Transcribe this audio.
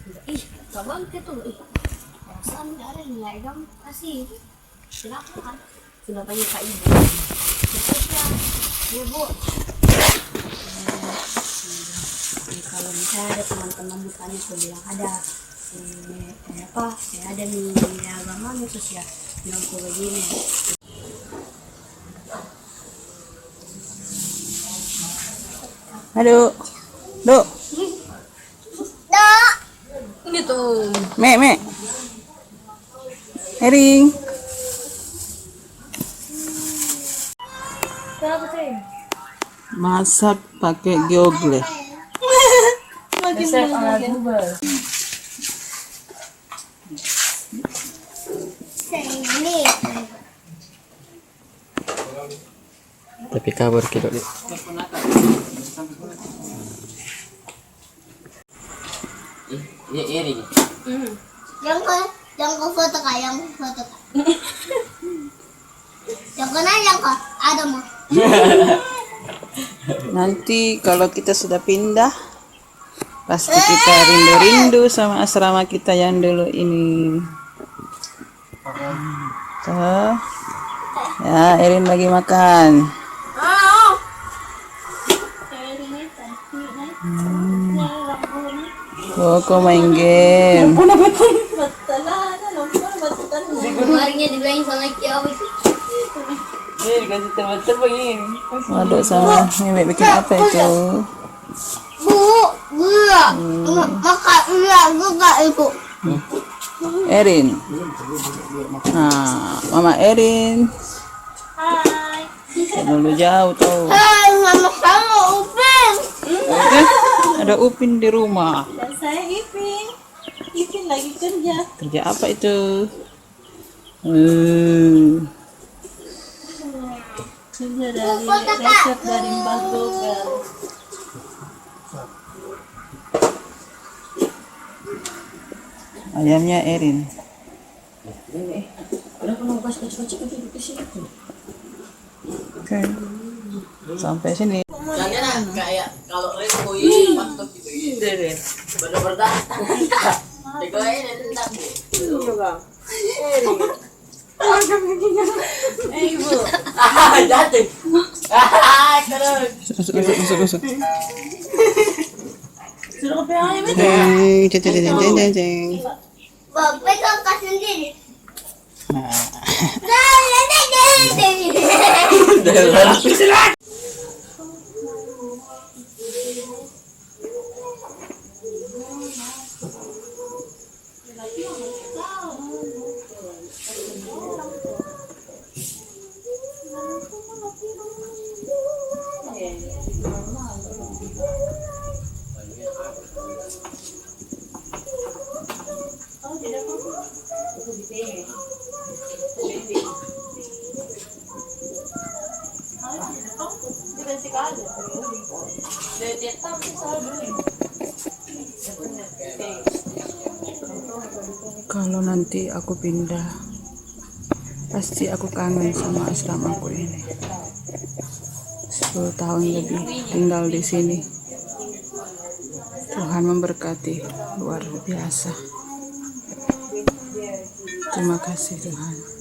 Ih, kawan itu ih. Perasaan nggak ada nilai kamu kasih. Silakan. Sudah tanya Kak Ibu. Terus ya, Bu. Kalau misalnya ada teman-teman bukannya saya bilang ada apa saya ada nih agama terus ya bilang ke begini. Aduh, Dok. Gitu. Me. Hering. Kenapa sih? Masak pakai Google. Resep ala Google. Tapi kabur kita. Ini iri. Yang kau foto kak, yang foto kak. Yang kena yang kak, ada mau. Nanti kalau kita sudah pindah, pasti kita rindu-rindu sama asrama kita yang dulu ini. Tuh. Ya, Erin lagi makan. Kok main game. Kemarinnya dibilangin sama Kiaw itu. Dikasih terbang-terbang ini. Waduh sama Mimi bikin apa itu? Gula. Makan gula juga itu. Erin. Nah, Mama Erin. Hai. Dulu jauh tuh. Hai, mama sama Upin. Ada Upin di rumah. Dan saya Ipin. Ipin lagi kerja. Kerja apa itu? Kerja dari resep dari Mbak Google. Ayamnya Erin. Kenapa mau kasih itu di sini? Oke. Sampai sini. Jangan kayak kalau Reko ini mantap gitu deh. Benar-benar. Dikoin tentang Ibu. jatuh. Keren. Masuk. Suruh ke PA ya, Jeng. Pegang kak sendiri. Nah, kalau nanti aku pindah, pasti aku kangen sama asramaku ini. 10 tahun lebih tinggal di sini. Tuhan memberkati luar biasa. Terima kasih Tuhan.